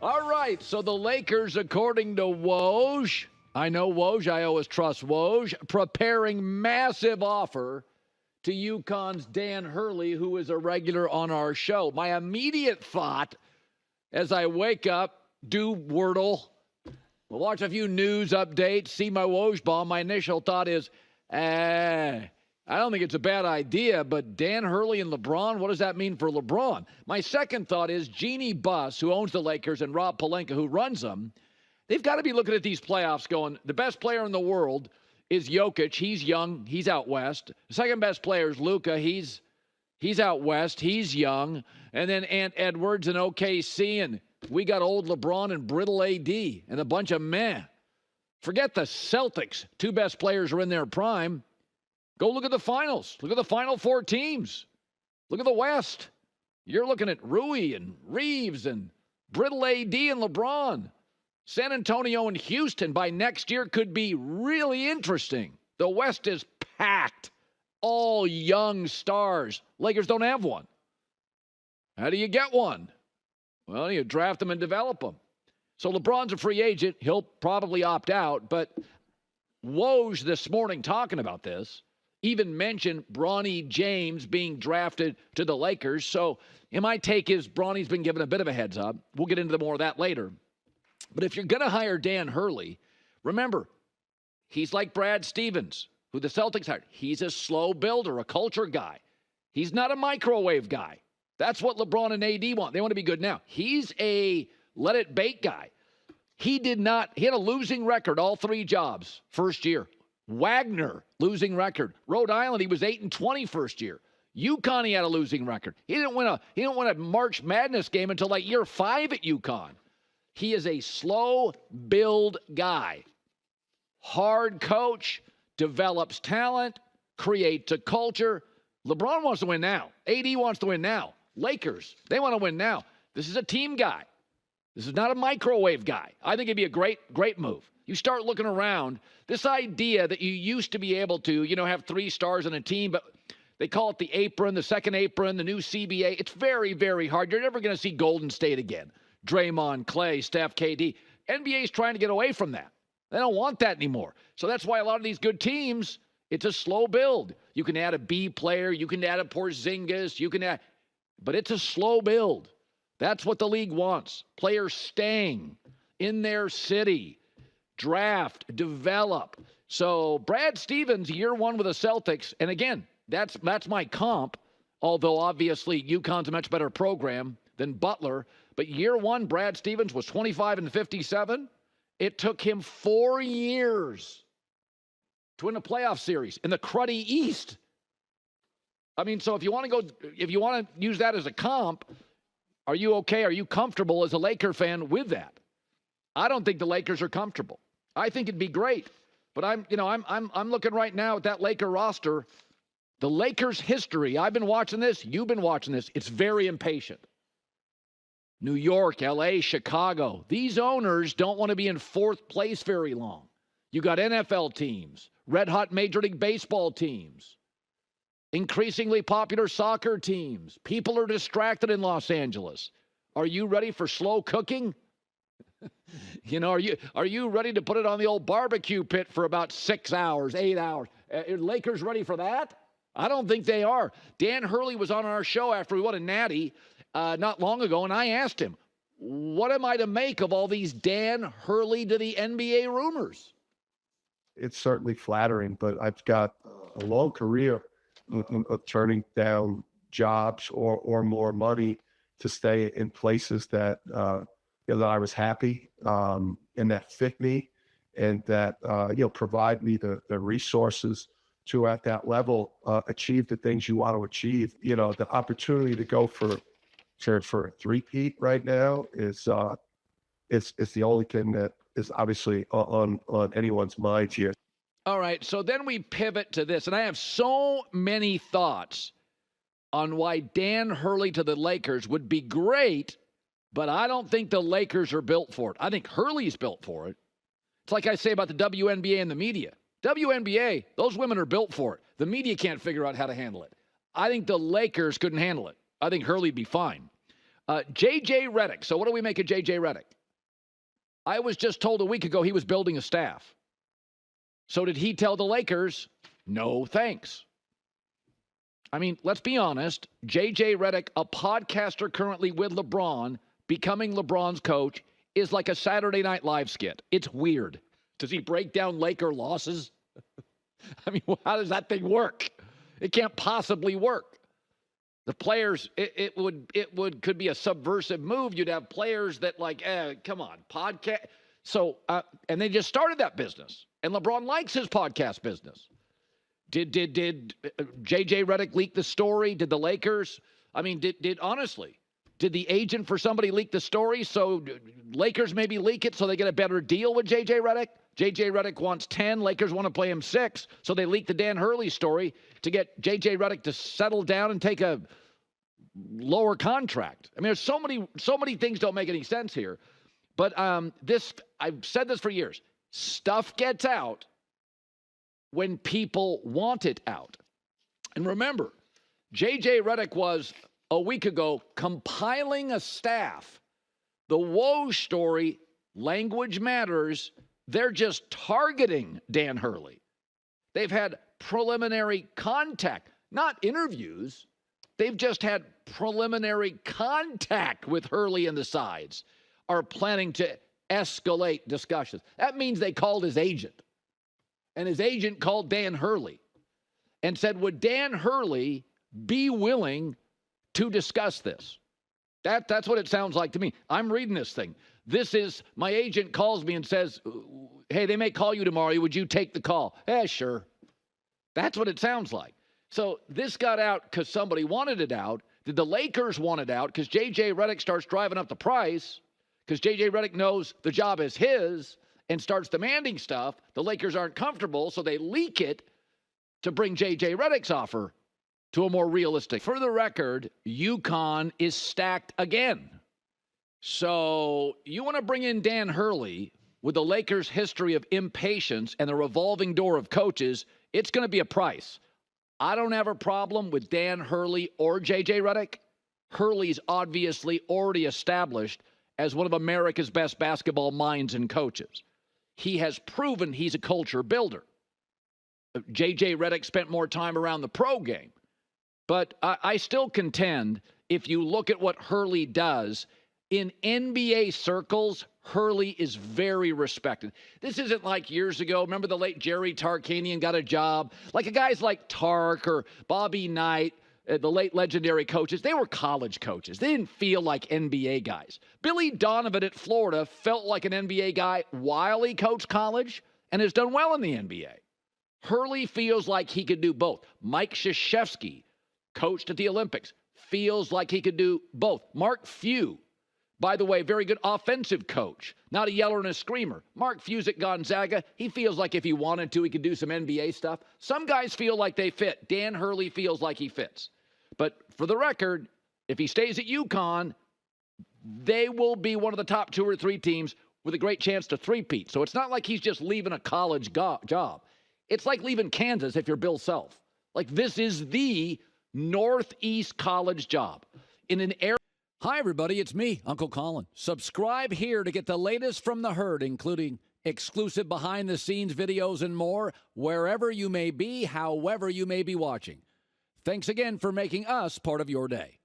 All right, so the Lakers, according to Woj, I know Woj, I always trust Woj, preparing massive offer to UConn's Dan Hurley, who is a regular on our show. My immediate thought as I wake up, do Wordle, watch a few news updates, see my Woj bomb, my initial thought is, I don't think it's a bad idea, but Dan Hurley and LeBron, what does that mean for LeBron? My second thought is Jeannie Buss, who owns the Lakers, and Rob Pelinka, who runs them, they've got to be looking at these playoffs going, the best player in the world is Jokic. He's young. He's out west. The second best player is Luka. He's out west. He's young. And then Ant Edwards and OKC, and we got old LeBron and brittle AD and a bunch of meh. Forget the Celtics. Two best players are in their prime. Go look at the finals. Look at the final four teams. Look at the West. You're looking at Rui and Reeves and brittle AD and LeBron. San Antonio and Houston by next year could be really interesting. The West is packed. All young stars. Lakers don't have one. How do you get one? Well, you draft them and develop them. So LeBron's a free agent. He'll probably opt out. But Woj this morning talking about this even mentioned Bronny James being drafted to the Lakers. So my take is Bronny's been given a bit of a heads up. We'll get into more of that later. But if you're going to hire Dan Hurley, remember, he's like Brad Stevens, who the Celtics hired. He's a slow builder, a culture guy. He's not a microwave guy. That's what LeBron and AD want. They want to be good now. He's a let-it-bake guy. He had a losing record all three jobs first year. Wagner, losing record. Rhode Island, he was 8-20 first year. UConn, he had a losing record. He didn't win a March Madness game until like year 5 at UConn. He is a slow build guy. Hard coach, develops talent, creates a culture. LeBron wants to win now. AD wants to win now. Lakers, they want to win now. This is a team guy. This is not a microwave guy. I think it'd be a great move. You start looking around, this idea that you used to be able to, have 3 stars on a team, but they call it the apron, the second apron, the new CBA. It's very, very hard. You're never going to see Golden State again. Draymond, Clay, Steph, KD. NBA is trying to get away from that. They don't want that anymore. So that's why a lot of these good teams, it's a slow build. You can add a B player. You can add a Porzingis. But it's a slow build. That's what the league wants. Players staying in their city. Draft, develop. So Brad Stevens, year 1 with the Celtics, and again, that's my comp, although obviously UConn's a much better program than Butler. But year 1, Brad Stevens was 25-57. It took him 4 years to win a playoff series in the cruddy East. I mean, so if you want to use that as a comp, are you okay? Are you comfortable as a Laker fan with that? I don't think the Lakers are comfortable. I think it'd be great, but I'm looking right now at that Laker roster. The Lakers' history. I've been watching this. You've been watching this. It's very impatient. New York, L.A., Chicago. These owners don't want to be in 4th place very long. You got NFL teams, red-hot Major League Baseball teams, increasingly popular soccer teams. People are distracted in Los Angeles. Are you ready for slow cooking? Are you ready to put it on the old barbecue pit for about 6 hours, 8 hours? Are Lakers ready for that? I don't think they are. Dan Hurley was on our show after we won a natty not long ago, and I asked him, what am I to make of all these Dan Hurley to the NBA rumors? It's certainly flattering, but I've got a long career of turning down jobs or more money to stay in places that that I was happy and that fit me and that provide me the resources to at that level achieve the things you want to achieve. The opportunity to go for a three-peat right now is it's the only thing that is obviously on anyone's mind here. All right, so then we pivot to this, and I have so many thoughts on why Dan Hurley to the Lakers would be great, but I don't think the Lakers are built for it. I think Hurley's built for it. It's like I say about the WNBA and the media. WNBA, those women are built for it. The media can't figure out how to handle it. I think the Lakers couldn't handle it. I think Hurley'd be fine. JJ Redick. So what do we make of JJ Redick? I was just told a week ago he was building a staff. So did he tell the Lakers, no thanks? I mean, let's be honest. JJ Redick, a podcaster currently with LeBron, becoming LeBron's coach, is like a Saturday Night Live skit. It's weird. Does he break down Laker losses? I mean, how does that thing work? It can't possibly work. The players, could be a subversive move. You'd have players that come on, podcast. So, and they just started that business. And LeBron likes his podcast business. Did JJ Redick leak the story? Did the Lakers? I mean, honestly, did the agent for somebody leak the story so Lakers maybe leak it so they get a better deal with JJ Redick? JJ Redick wants 10. Lakers want to play him 6. So they leaked the Dan Hurley story to get JJ Redick to settle down and take a lower contract. I mean, there's so many things don't make any sense here. But I've said this for years. Stuff gets out when people want it out. And remember, JJ Redick was a week ago compiling a staff. The Woj story, language matters. They're just targeting Dan Hurley. They've had preliminary contact, not interviews. They've just had preliminary contact with Hurley and the sides, are planning to escalate discussions. That means they called his agent. And his agent called Dan Hurley and said, would Dan Hurley be willing to discuss this? That's what it sounds like to me. I'm reading this thing. This is, my agent calls me and says, hey, they may call you tomorrow. Would you take the call? Sure. That's what it sounds like. So this got out because somebody wanted it out. Did the Lakers want it out? Because J.J. Redick starts driving up the price. Because J.J. Redick knows the job is his and starts demanding stuff. The Lakers aren't comfortable, so they leak it to bring J.J. Redick's offer to a more realistic. For the record, UConn is stacked again. So you want to bring in Dan Hurley with the Lakers' history of impatience and the revolving door of coaches, it's going to be a price. I don't have a problem with Dan Hurley or J.J. Redick. Hurley's obviously already established as one of America's best basketball minds and coaches. He has proven he's a culture builder. J.J. Redick spent more time around the pro game. But I still contend, if you look at what Hurley does, in NBA circles, Hurley is very respected. This isn't like years ago. Remember the late Jerry Tarkanian got a job? Like guys like Tark or Bobby Knight, the late legendary coaches, they were college coaches. They didn't feel like NBA guys. Billy Donovan at Florida felt like an NBA guy while he coached college and has done well in the NBA. Hurley feels like he could do both. Mike Krzyzewski, coached at the Olympics, feels like he could do both. Mark Few, by the way, very good offensive coach, not a yeller and a screamer. Mark Few's at Gonzaga. He feels like if he wanted to, he could do some NBA stuff. Some guys feel like they fit. Dan Hurley feels like he fits. But for the record, if he stays at UConn, they will be one of the top 2 or 3 teams with a great chance to three-peat. So it's not like he's just leaving a college job. It's like leaving Kansas if you're Bill Self. Like this is the Northeast college job in an area. Hi, everybody. It's me, Uncle Colin. Subscribe here to get the latest from the herd, including exclusive behind-the-scenes videos and more, wherever you may be, however you may be watching. Thanks again for making us part of your day.